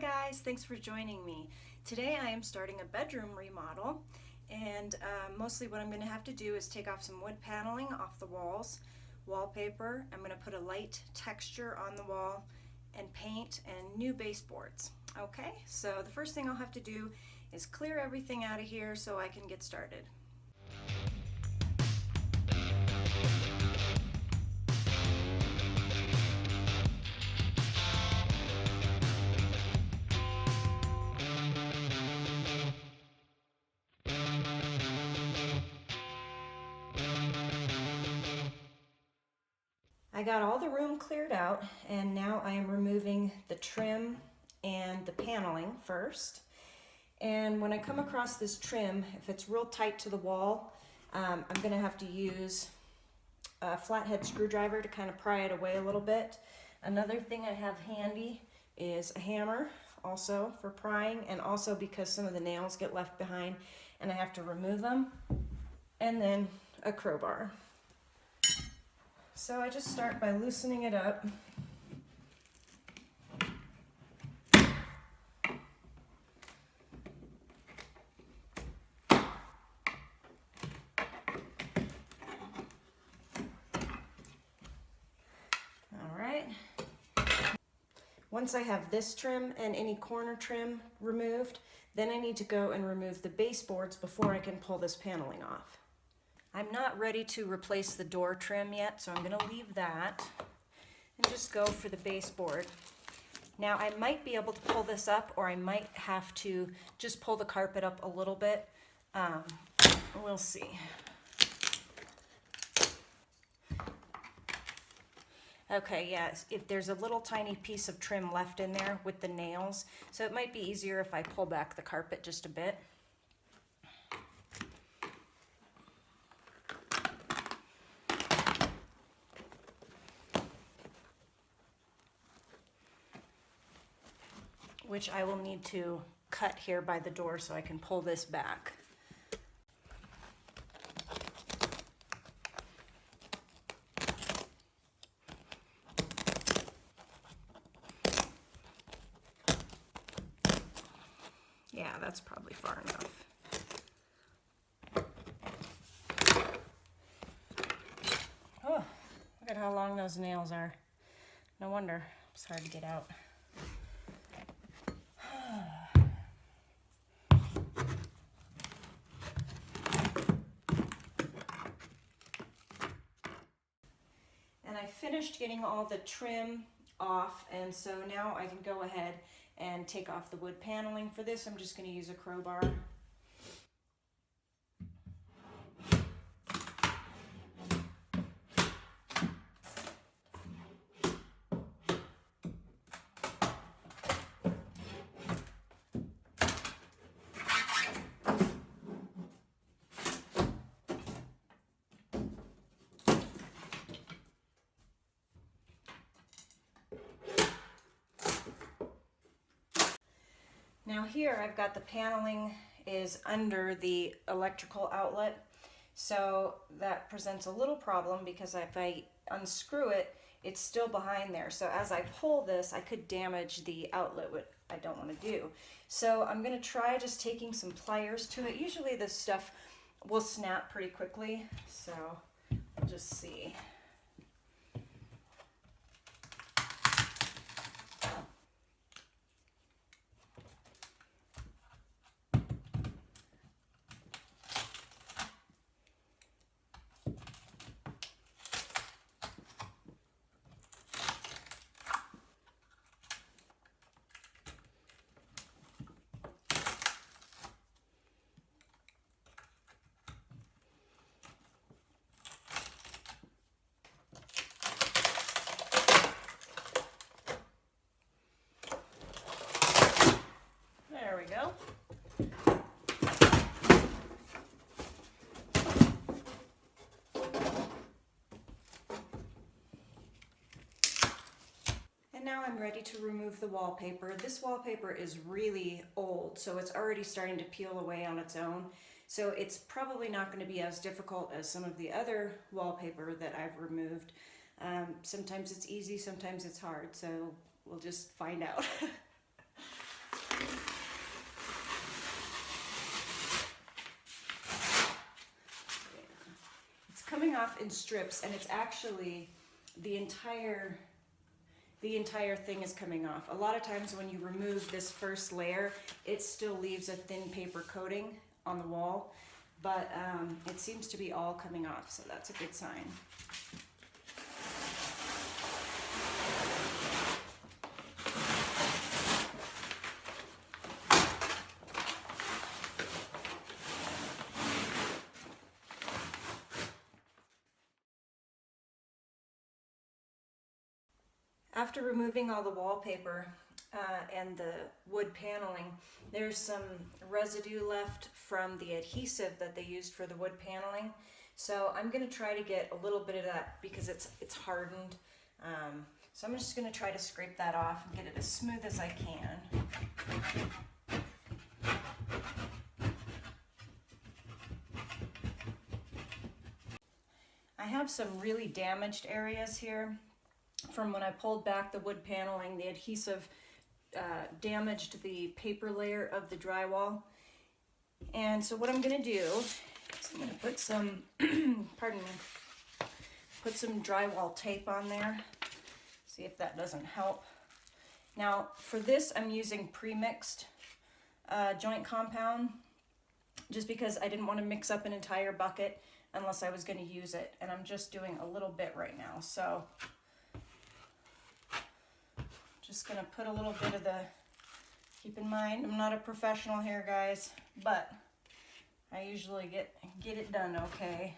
Hi guys, thanks for joining me. Today I am starting a bedroom remodel, and mostly what I'm going to have to do is take off some wood paneling off the walls, wallpaper. I'm going to put a light texture on the wall and paint and new baseboards. Okay, so the first thing I'll have to do is clear everything out of here so I can get started. I got all the room cleared out, and now I am removing the trim and the paneling first. And when I come across this trim, if it's real tight to the wall, I'm going to have to use a flathead screwdriver to kind of pry it away a little bit. Another thing I have handy is a hammer, also for prying, and also because some of the nails get left behind and I have to remove them, and then a crowbar. So I just start by loosening it up. Once I have this trim and any corner trim removed, then I need to go and remove the baseboards before I can pull this paneling off. I'm not ready to replace the door trim yet, so I'm going to leave that and just go for the baseboard. Now I might be able to pull this up, or I might have to just pull the carpet up a little bit. We'll see. Okay, yes, if there's a little tiny piece of trim left in there with the nails, so it might be easier if I pull back the carpet just a bit. Which I will need to cut here by the door so I can pull this back. Yeah, that's probably far enough. Oh, look at how long those nails are. No wonder it's hard to get out. And I finished getting all the trim off, and so now I can go ahead and take off the wood paneling. For this, I'm just going to use a crowbar. Now here I've got the paneling is under the electrical outlet, so that presents a little problem because if I unscrew it, it's still behind there. So as I pull this, I could damage the outlet, which I don't want to do. So I'm going to try just taking some pliers to it. Usually this stuff will snap pretty quickly, so we'll just see. There we go. And now I'm ready to remove the wallpaper. This wallpaper is really old, so it's already starting to peel away on its own. So it's probably not going to be as difficult as some of the other wallpaper that I've removed. Sometimes it's easy, sometimes it's hard, so we'll just find out. off in strips, and it's actually the entire thing is coming off. A lot of times when you remove this first layer, it still leaves a thin paper coating on the wall, but it seems to be all coming off, so that's a good sign. After removing all the wallpaper and the wood paneling, there's some residue left from the adhesive that they used for the wood paneling. So I'm going to try to get a little bit of that because it's hardened. So I'm just going to try to scrape that off and get it as smooth as I can. I have some really damaged areas here. From when I pulled back the wood paneling, the adhesive damaged the paper layer of the drywall. And so what I'm going to do is I'm going to put some, pardon me, put some drywall tape on there. See if that doesn't help. Now for this I'm using pre-mixed joint compound, just because I didn't want to mix up an entire bucket unless I was going to use it. And I'm just doing a little bit right now. So just gonna put a little bit of the, keep in mind, I'm not a professional here, guys, but I usually get it done okay.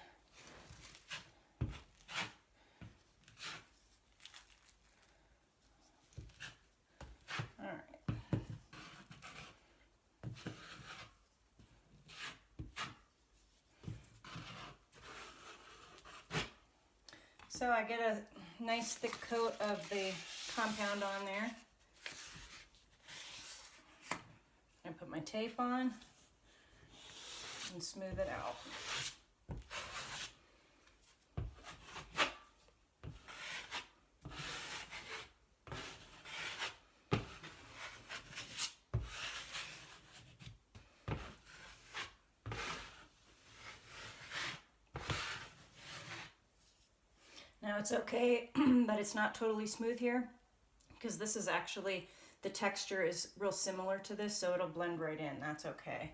All right. So I get a nice thick coat of the compound on there. I put my tape on and smooth it out. Now it's okay that it's not totally smooth here, because this is actually, the texture is real similar to this, so it'll blend right in. That's okay.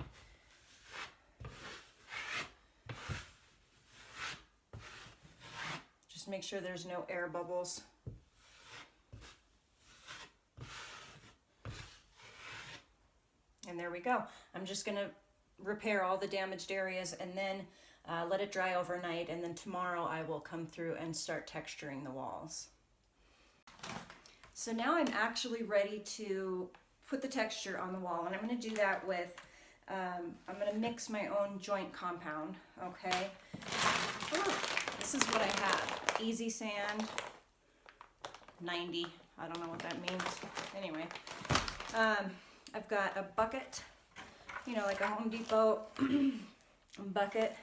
Just make sure there's no air bubbles. And there we go. I'm just gonna repair all the damaged areas and then let it dry overnight, and then tomorrow I will come through and start texturing the walls. So now I'm actually ready to put the texture on the wall, and I'm going to do that with, I'm going to mix my own joint compound, okay? Ooh, this is what I have. Easy Sand, 90, I don't know what that means. Anyway, I've got a bucket, you know, like a Home Depot bucket.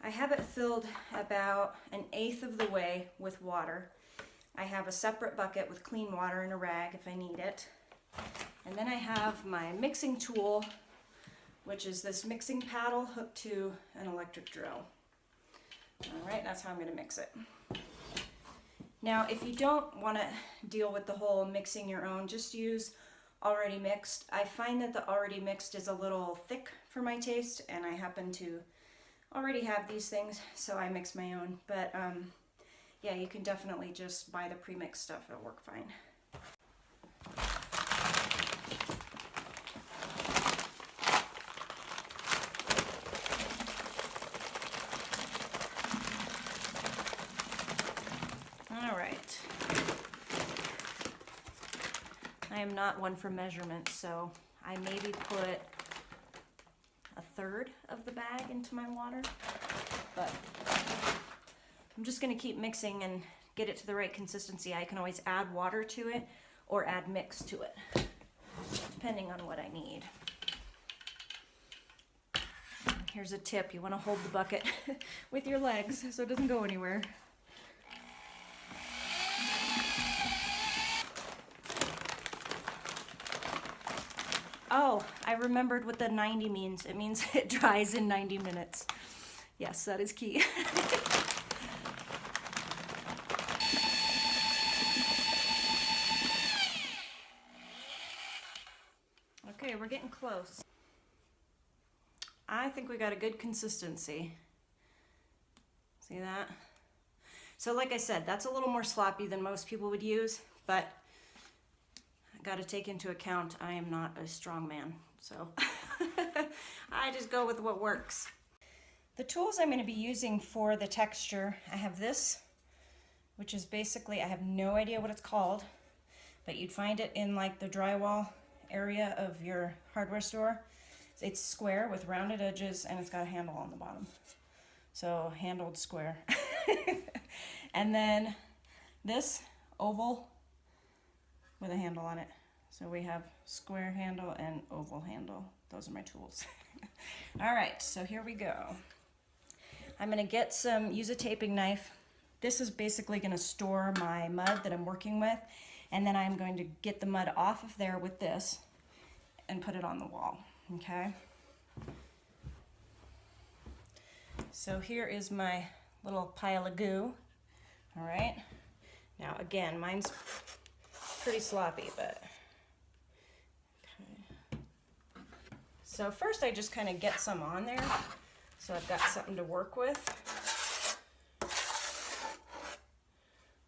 I have it filled about 1/8 of the way with water. I have a separate bucket with clean water and a rag if I need it. And then I have my mixing tool, which is this mixing paddle hooked to an electric drill. All right, that's how I'm gonna mix it. Now, if you don't wanna deal with the whole mixing your own, just use already mixed. I find that the already mixed is a little thick for my taste, and I happen to already have these things, so I mix my own. But yeah, you can definitely just buy the pre-mixed stuff, it'll work fine. All right. I am not one for measurements, so I maybe put 1/3 of the bag into my water, but I'm just going to keep mixing and get it to the right consistency. I can always add water to it or add mix to it, depending on what I need. Here's a tip. You want to hold the bucket with your legs so it doesn't go anywhere. Oh, I remembered what the 90 means. It means it dries in 90 minutes. Yes, that is key. Okay, we're getting close. I think we got a good consistency. See that? So like I said, that's a little more sloppy than most people would use, but I got to take into account I am not a strong man, so I just go with what works. The tools I'm going to be using for the texture, I have this, which is basically, I have no idea what it's called, but you'd find it in like the drywall area of your hardware store. It's square with rounded edges and it's got a handle on the bottom. So handled square. And then this oval with a handle on it. So we have square handle and oval handle. Those are my tools. All right, so here we go. I'm gonna use a taping knife. This is basically gonna store my mud that I'm working with, and then I'm going to get the mud off of there with this and put it on the wall, okay? So here is my little pile of goo, all right? Now again, mine's pretty sloppy, but okay. So first I just kind of get some on there so I've got something to work with.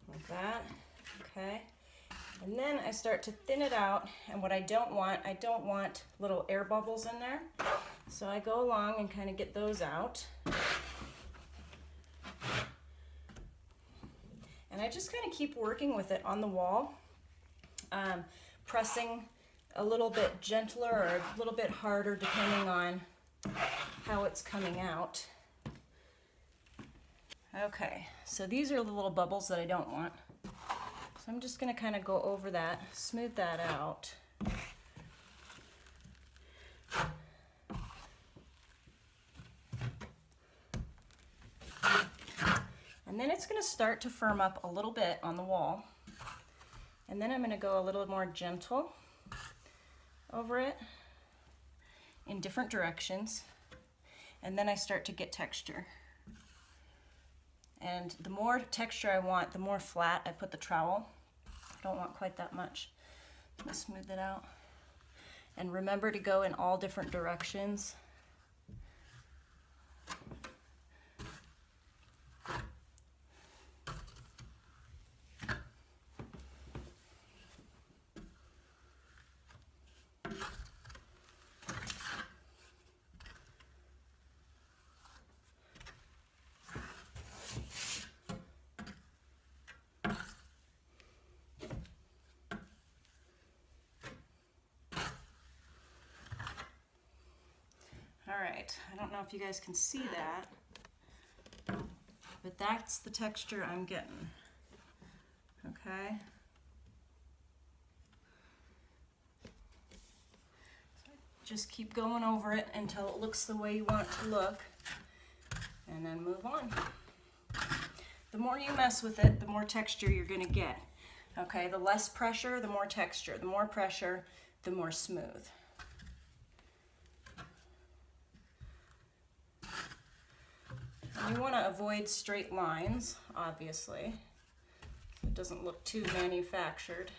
Like that, okay? And then I start to thin it out, and what I don't want little air bubbles in there. So I go along and kind of get those out. And I just kind of keep working with it on the wall, pressing a little bit gentler or a little bit harder depending on how it's coming out. Okay, so these are the little bubbles that I don't want. So I'm just going to kind of go over that, smooth that out. And then it's going to start to firm up a little bit on the wall. And then I'm going to go a little more gentle over it in different directions. And then I start to get texture. And the more texture I want, the more flat I put the trowel. I don't want quite that much. I'm going to smooth it out. And remember to go in all different directions. All right, I don't know if you guys can see that, but that's the texture I'm getting, okay? So just keep going over it until it looks the way you want it to look, and then move on. The more you mess with it, the more texture you're gonna get, okay? The less pressure, the more texture. The more pressure, the more smooth. You want to avoid straight lines, obviously. It doesn't look too manufactured.